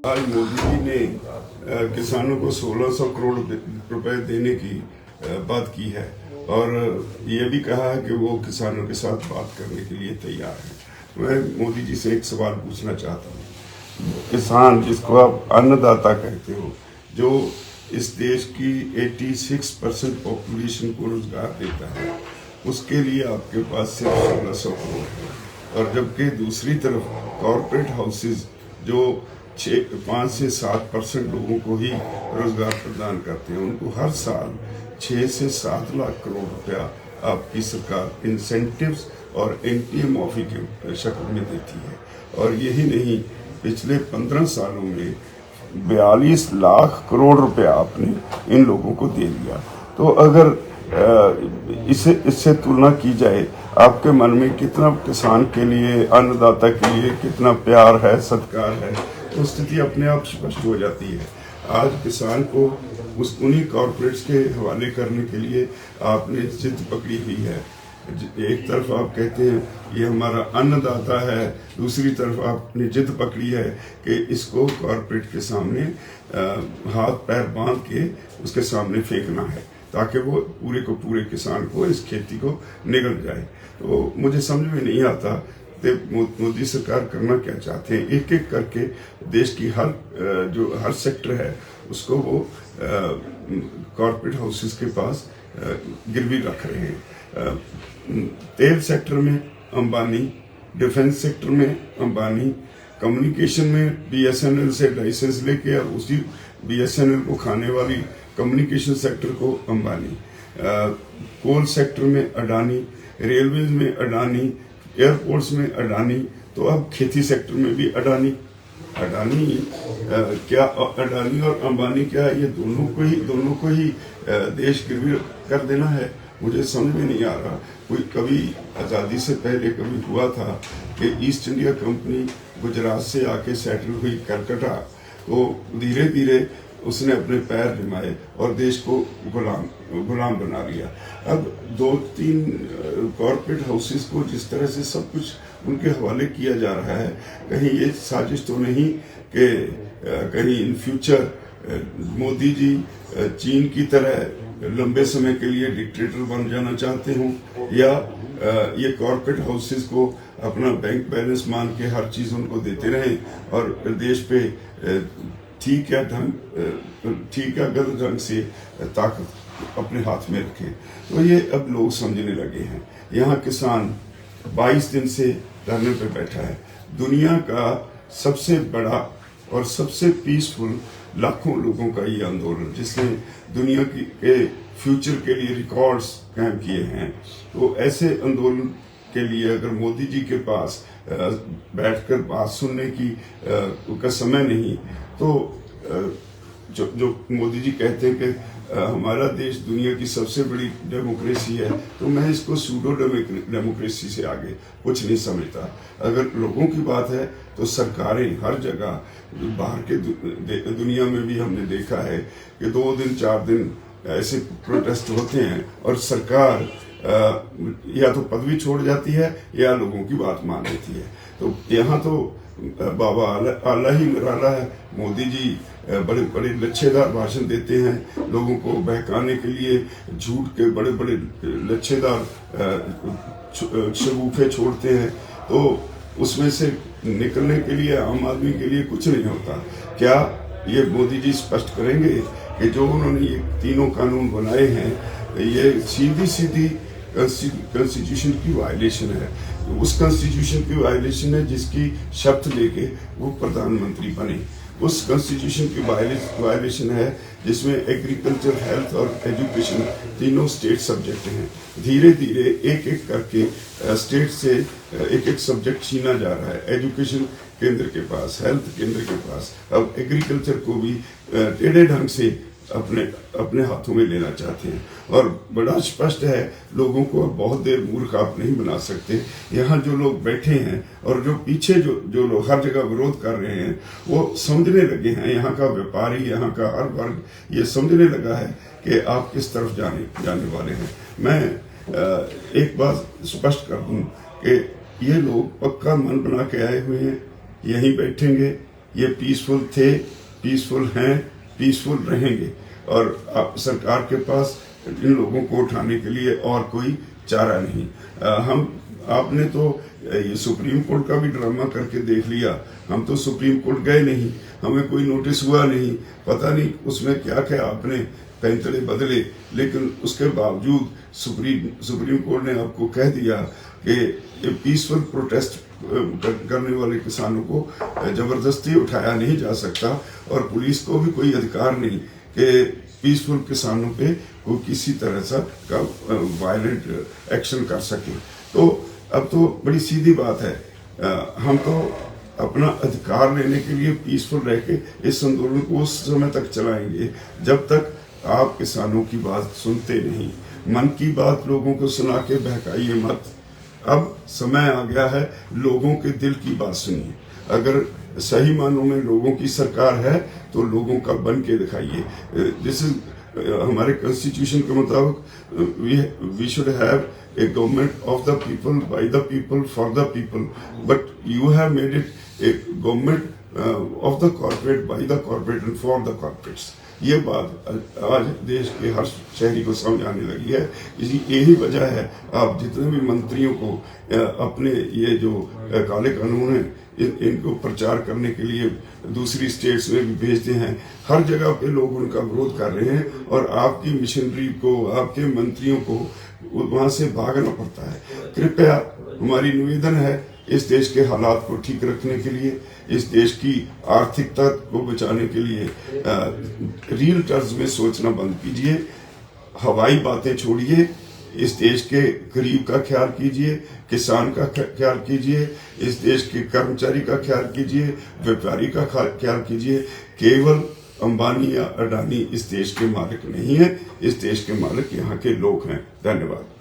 आज मोदी जी ने किसानों को 1600 करोड़ रुपए देने की बात की है और ये भी कहा है कि वो किसानों के साथ बात करने के लिए तैयार है। मैं मोदी जी से एक सवाल पूछना चाहता हूँ। किसान, जिसको आप अन्नदाता कहते हो, जो इस देश की 86% पॉपुलेशन को रोजगार देता है, उसके लिए आपके पास सिर्फ 1600 करोड़ है। और जबकि दूसरी तरफ कॉरपोरेट हाउसेज जो 5 से 7% लोगों को ही रोजगार प्रदान करते हैं, उनको हर साल 6 से 7 लाख करोड़ रुपया आपकी सरकार इंसेंटिव्स और एनपीए माफी के शक्ल में देती है। और यही नहीं, पिछले 15 सालों में 42 लाख करोड़ रुपया आपने इन लोगों को दे दिया। तो अगर इससे तुलना की जाए, आपके मन में कितना किसान के लिए, अन्नदाता के लिए कितना प्यार है, सत्कार है, तो स्थिति अपने आप स्पष्ट हो जाती है। आज किसान को उन्हीं कॉर्पोरेट्स के हवाले करने के लिए आपने जिद पकड़ी हुई है। एक तरफ आप कहते हैं ये हमारा अन्नदाता है, दूसरी तरफ आपने जिद पकड़ी है कि इसको कॉर्पोरेट के सामने हाथ पैर बांध के उसके सामने फेंकना है ताकि वो पूरे को पूरे किसान को, इस खेती को निगल जाए। तो मुझे समझ में नहीं आता कि मोदी सरकार करना क्या चाहते हैं। एक एक करके देश की हर सेक्टर है उसको वो कॉर्पोरेट हाउसेस के पास गिरवी रख रहे हैं। तेल सेक्टर में अंबानी, डिफेंस सेक्टर में अंबानी, कम्युनिकेशन में बीएसएनएल से लाइसेंस लेके और उसी बीएसएनएल को खाने वाली कम्युनिकेशन सेक्टर को अंबानी, कोल सेक्टर में अडानी, रेलवेज में अडानी, एयरपोर्ट्स में अडानी, तो अब खेती सेक्टर में भी अडानी। क्या अडानी और अंबानी, क्या ये दोनों को ही देश गिरवी कर देना है? मुझे समझ में नहीं आ रहा। कोई कभी आज़ादी से पहले कभी हुआ था कि ईस्ट इंडिया कंपनी गुजरात से आके सेटल हुई कलकत्ता, तो धीरे धीरे उसने अपने पैर जमाए और देश को गुलाम बना लिया। अब 2-3 कॉर्पोरेट हाउसेस को जिस तरह से सब कुछ उनके हवाले किया जा रहा है, कहीं ये साजिश तो नहीं कि कहीं इन फ्यूचर मोदी जी चीन की तरह लंबे समय के लिए डिक्टेटर बन जाना चाहते हों, या ये कॉर्पोरेट हाउसेस को अपना बैंक बैलेंस मान के हर चीज़ उनको देते रहें और देश पे ठीक या गलत ढंग से ताकत अपने हाथ में रखें। तो ये अब लोग समझने लगे हैं। यहाँ किसान 22 दिन से धरने पे बैठा है। दुनिया का सबसे बड़ा और सबसे पीसफुल लाखों लोगों का ये आंदोलन, जिसने दुनिया के फ्यूचर के लिए रिकॉर्ड्स कायम किए हैं, तो ऐसे आंदोलन के लिए अगर मोदी जी के पास बैठकर बात सुनने की का समय नहीं, तो जो मोदी जी कहते हैं कि हमारा देश दुनिया की सबसे बड़ी डेमोक्रेसी है, तो मैं इसको सूडो डेमोक्रेसी से आगे कुछ नहीं समझता। अगर लोगों की बात है तो सरकारें हर जगह, बाहर के दुनिया में भी हमने देखा है कि 2 दिन 4 दिन ऐसे प्रोटेस्ट होते हैं और सरकार या तो पदवी छोड़ जाती है या लोगों की बात मान लेती है। तो यहाँ तो बाबा आला ही निराला है। मोदी जी बड़े बड़े लच्छेदार भाषण देते हैं, लोगों को बहकाने के लिए झूठ के बड़े बड़े लच्छेदार शगुफे छोड़ते हैं, तो उसमें से निकलने के लिए आम आदमी के लिए कुछ नहीं होता। क्या ये मोदी जी स्पष्ट करेंगे कि जो उन्होंने ये तीनों कानून बनाए हैं, ये सीधी कॉन्स्टिट्यूशन की वायलेशन है? उस कॉन्स्टिट्यूशन की वायलेशन है जिसकी शर्त लेके वो प्रधानमंत्री बने। उस कॉन्स्टिट्यूशन की वायलेशन है जिसमें एग्रीकल्चर, हेल्थ और एजुकेशन तीनों स्टेट सब्जेक्ट हैं। धीरे धीरे एक एक करके स्टेट से एक एक सब्जेक्ट छीना जा रहा है। एजुकेशन केंद्र के पास, हेल्थ केंद्र के पास, अब एग्रीकल्चर को भी टेढ़े ढंग से अपने हाथों में लेना चाहते हैं। और बड़ा स्पष्ट है, लोगों को बहुत देर मूर्ख आप नहीं बना सकते। यहाँ जो लोग बैठे हैं और जो पीछे जो लोग हर जगह विरोध कर रहे हैं, वो समझने लगे हैं। यहाँ का व्यापारी, यहाँ का हर वर्ग ये समझने लगा है कि आप किस तरफ जाने वाले हैं। मैं एक बात स्पष्ट कर दूं कि ये लोग पक्का मन बना के आए हुए हैं, यहीं बैठेंगे, ये पीसफुल थे, पीसफुल हैं, पीसफुल रहेंगे और सरकार के पास इन लोगों को उठाने के लिए और कोई चारा नहीं। आपने तो ये सुप्रीम कोर्ट का भी ड्रामा करके देख लिया। हम तो सुप्रीम कोर्ट गए नहीं, हमें कोई नोटिस हुआ नहीं, पता नहीं उसमें क्या क्या आपने पैंतरे बदले, लेकिन उसके बावजूद सुप्रीम कोर्ट ने आपको कह दिया कि पीसफुल प्रोटेस्ट करने वाले किसानों को जबरदस्ती उठाया नहीं जा सकता और पुलिस को भी कोई अधिकार नहीं कि पीसफुल किसानों पे कोई किसी तरह का वायलेंट एक्शन कर सके। तो अब तो बड़ी सीधी बात है, हम तो अपना अधिकार लेने के लिए पीसफुल रह के इस आंदोलन को उस समय तक चलाएंगे जब तक आप किसानों की बात सुनते नहीं। मन की बात लोगों को सुना के बहकाइए मत। अब समय आ गया है, लोगों के दिल की बात सुनिए। अगर सही मानों में लोगों की सरकार है तो लोगों का बन के दिखाइए। जैसे हमारे कॉन्स्टिट्यूशन के मुताबिक we should have a government of the people, by the people, for the people, but you have made it a government of the corporate, by the corporate and for the corporates। ये बात आज देश के हर शहरी को समझ आने लगी है। यही वजह है आप जितने भी मंत्रियों को अपने ये जो काले कानून है इनको प्रचार करने के लिए दूसरी स्टेट्स में भी भेजते हैं। हर जगह पे लोग उनका विरोध कर रहे हैं और आपकी मिशनरी को, आपके मंत्रियों को वहां से भागना पड़ता है। कृपया हमारी निवेदन है, इस देश के हालात को ठीक रखने के लिए, इस देश की आर्थिकता को बचाने के लिए रियल टर्म्स में सोचना बंद कीजिए। हवाई बातें छोड़िए, इस देश के गरीब का ख्याल कीजिए, किसान का ख्याल कीजिए, इस देश के कर्मचारी का ख्याल कीजिए, व्यापारी का ख्याल कीजिए। केवल अंबानी या अडानी इस देश के मालिक नहीं है, इस देश के मालिक यहाँ के लोग हैं। धन्यवाद।